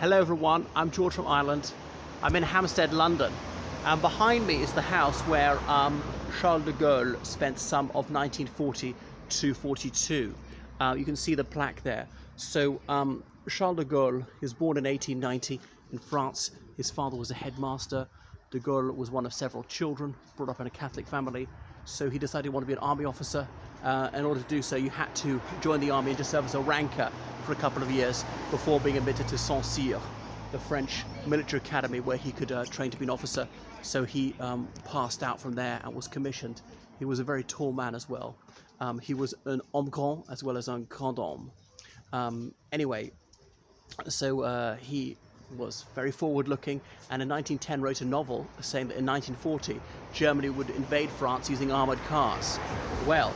Hello everyone, I'm George from Ireland. I'm in Hampstead, London, and behind me is the house where Charles de Gaulle spent some of 1940 to 42. You can see the plaque there. So Charles de Gaulle, he was born in 1890 in France. His father was a headmaster. De Gaulle was one of several children, brought up in a Catholic family. So he decided he wanted to be an army officer. In order to do so, you had to join the army and just serve as a ranker for a couple of years before being admitted to Saint-Cyr, the French military academy where he could train to be an officer. So he passed out from there and was commissioned. He was a very tall man as well. He was an homme grand as well as un grand homme. Anyway, so he was very forward-looking, and in 1910 wrote a novel saying that in 1940 Germany would invade France using armoured cars. Well,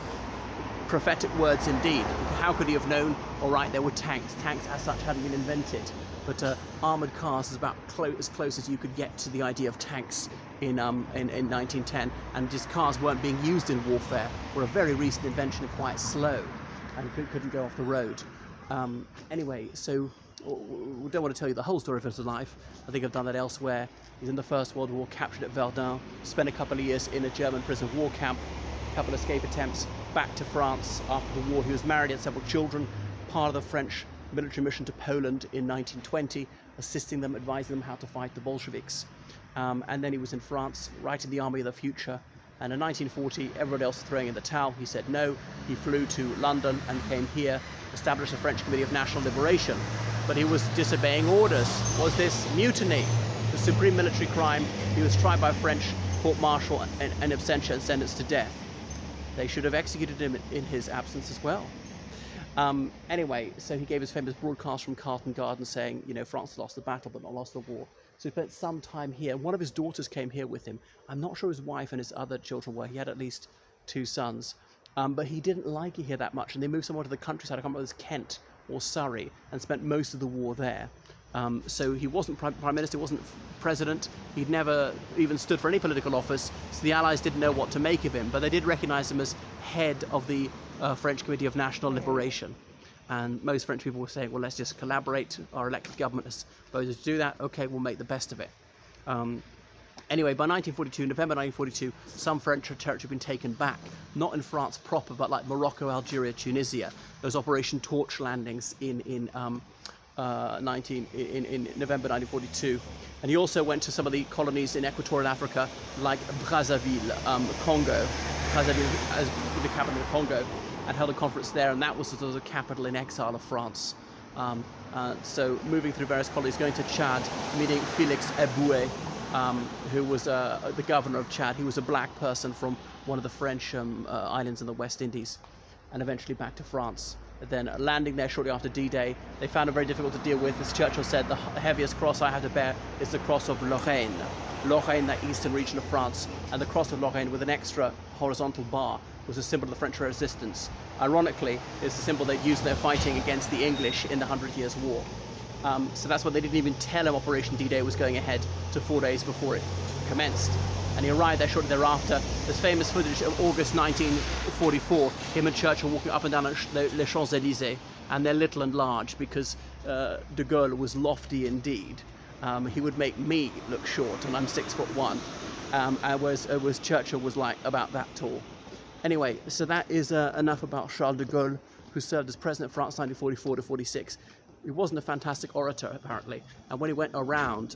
prophetic words indeed. How could he have known? All right, there were tanks. Tanks as such hadn't been invented, but armoured cars is about as close as you could get to the idea of tanks in 1910, and just cars weren't being used in warfare, were a very recent invention and quite slow, and couldn't go off the road. Anyway, so we don't want to tell you the whole story of his life. I think I've done that elsewhere. He's in the First World War, captured at Verdun, spent a couple of years in a German prison war camp, a couple of escape attempts, back to France after the war. He was married, had several children, part of the French military mission to Poland in 1920, assisting them, advising them how to fight the Bolsheviks. And then he was in France, writing the Army of the Future. And in 1940, everybody else was throwing in the towel. He said no. He flew to London and came here, established the French Committee of National Liberation. But he was disobeying orders. Was this mutiny? The supreme military crime. He was tried by French court-martial and absentia and sentenced to death. They should have executed him in his absence as well. Anyway, so he gave his famous broadcast from Carlton Garden saying, you know, France lost the battle but not lost the war. So he spent some time here. One of his daughters came here with him. I'm not sure his wife and his other children were. He had at least 2 sons. But he didn't like it here that much, and they moved somewhere to the countryside. I can't remember if it was Kent or Surrey, and spent most of the war there. So he wasn't prime minister, he wasn't president, he'd never even stood for any political office, so the Allies didn't know what to make of him, but they did recognize him as head of the French Committee of National Liberation. And most French people were saying, well, let's just collaborate, our elected government has voted to do that, okay, we'll make the best of it. Anyway, by 1942, November 1942, some French territory had been taken back, not in France proper, but like Morocco, Algeria, Tunisia. Those Operation Torch landings in November 1942. And he also went to some of the colonies in Equatorial Africa, like Brazzaville, Congo. Brazzaville as the capital of Congo, and held a conference there, and that was sort of the capital in exile of France. So moving through various colonies, going to Chad, meeting Félix Éboué, who was the governor of Chad. He was a black person from one of the French islands in the West Indies, and eventually back to France. Then landing there shortly after D-Day, they found it very difficult to deal with. As Churchill said, the heaviest cross I have to bear is the cross of Lorraine. Lorraine, that eastern region of France, and the cross of Lorraine with an extra horizontal bar was a symbol of the French resistance. Ironically, it's the symbol they'd used in their fighting against the English in the 100 Years' War. So that's why they didn't even tell him Operation D-Day was going ahead to 4 days before it commenced. And he arrived there shortly thereafter. There's famous footage of August 1944, him and Churchill walking up and down Les Champs-Élysées, and they're little and large because de Gaulle was lofty indeed. He would make me look short, and I'm 6'1", whereas Churchill was like about that tall. Anyway, so that is enough about Charles de Gaulle, who served as president of France 1944 to 46. He wasn't a fantastic orator, apparently, and when he went around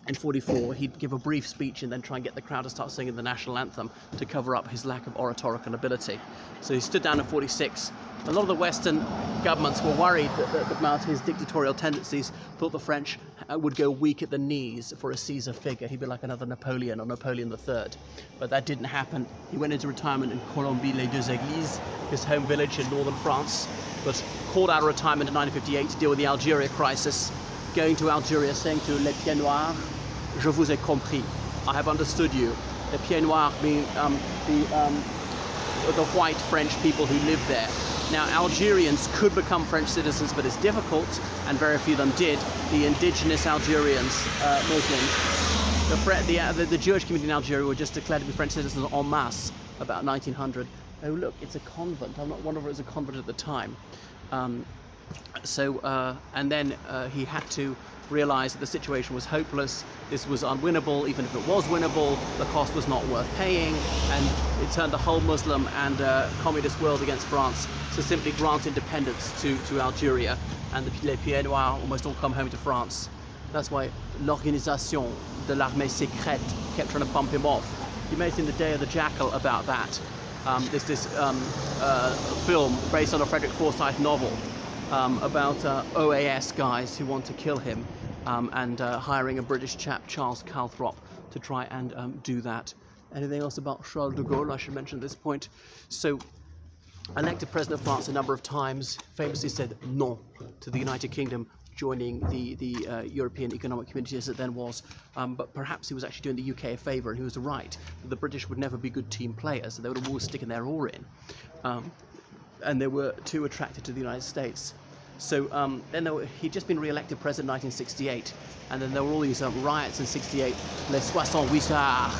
in 44, he'd give a brief speech and then try and get the crowd to start singing the national anthem to cover up his lack of oratorical ability. So he stood down in 46. A lot of the Western governments were worried about his dictatorial tendencies, thought the French would go weak at the knees for a Caesar figure. He'd be like another Napoleon or Napoleon III. But that didn't happen. He went into retirement in Colombey-les-Deux-Églises, his home village in northern France, but called out of retirement in 1958 to deal with the Algeria crisis, going to Algeria saying to Les Pieds Noirs, "Je vous ai compris, I have understood you." Les Pieds Noirs being the white French people who lived there. Now, Algerians could become French citizens, but it's difficult, and very few of them did. The indigenous Algerians, Muslims, the Jewish community in Algeria were just declared to be French citizens en masse about 1900. Oh look, it's a convent. I'm not wondering if it was a convent at the time. So, and then he had to realize that the situation was hopeless, this was unwinnable. Even if it was winnable, the cost was not worth paying, and it turned the whole Muslim and communist world against France, to simply grant independence to Algeria, and the les Pieds Noirs almost all come home to France. That's why l'organisation de l'armée secrète kept trying to bump him off. You may have seen The Day of the Jackal about that. There's this film based on a Frederick Forsyth novel about OAS guys who want to kill him, and hiring a British chap, Charles Calthrop, to try and do that. Anything else about Charles de Gaulle I should mention at this point? So, elected president of France a number of times, famously said non to the United Kingdom joining the European Economic Community as it then was, but perhaps he was actually doing the UK a favour, and he was right. The British would never be good team players, so they would always stick in their oar in. And they were too attracted to the United States. So he'd just been re-elected president in 1968, and then there were all these riots in 68, les 68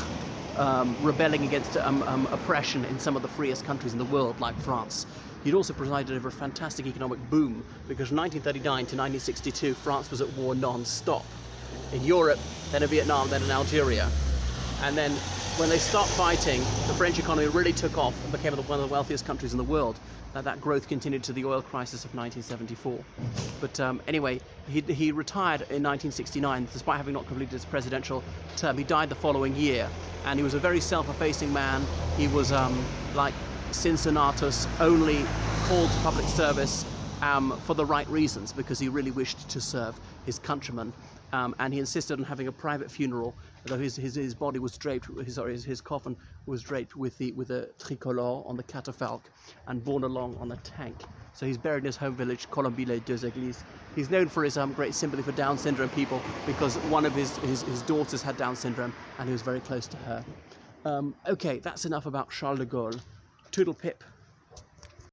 rebelling against oppression in some of the freest countries in the world, like France. He'd also presided over a fantastic economic boom, because from 1939 to 1962, France was at war non-stop. In Europe, then in Vietnam, then in Algeria. And then when they stopped fighting, the French economy really took off and became one of the wealthiest countries in the world. That growth continued to the oil crisis of 1974. But anyway, he retired in 1969, despite having not completed his presidential term. He died the following year, and he was a very self-effacing man. He was, like Cincinnatus, only called to public service for the right reasons, because he really wished to serve his countrymen. And he insisted on having a private funeral, though his body was draped, his coffin was draped with a tricolore on the catafalque and borne along on a tank. So he's buried in his home village, Colomby-les-Deux-Églises. He's known for his great sympathy for Down syndrome people, because one of his daughters had Down syndrome, and he was very close to her. Okay, that's enough about Charles de Gaulle. Toodle pip.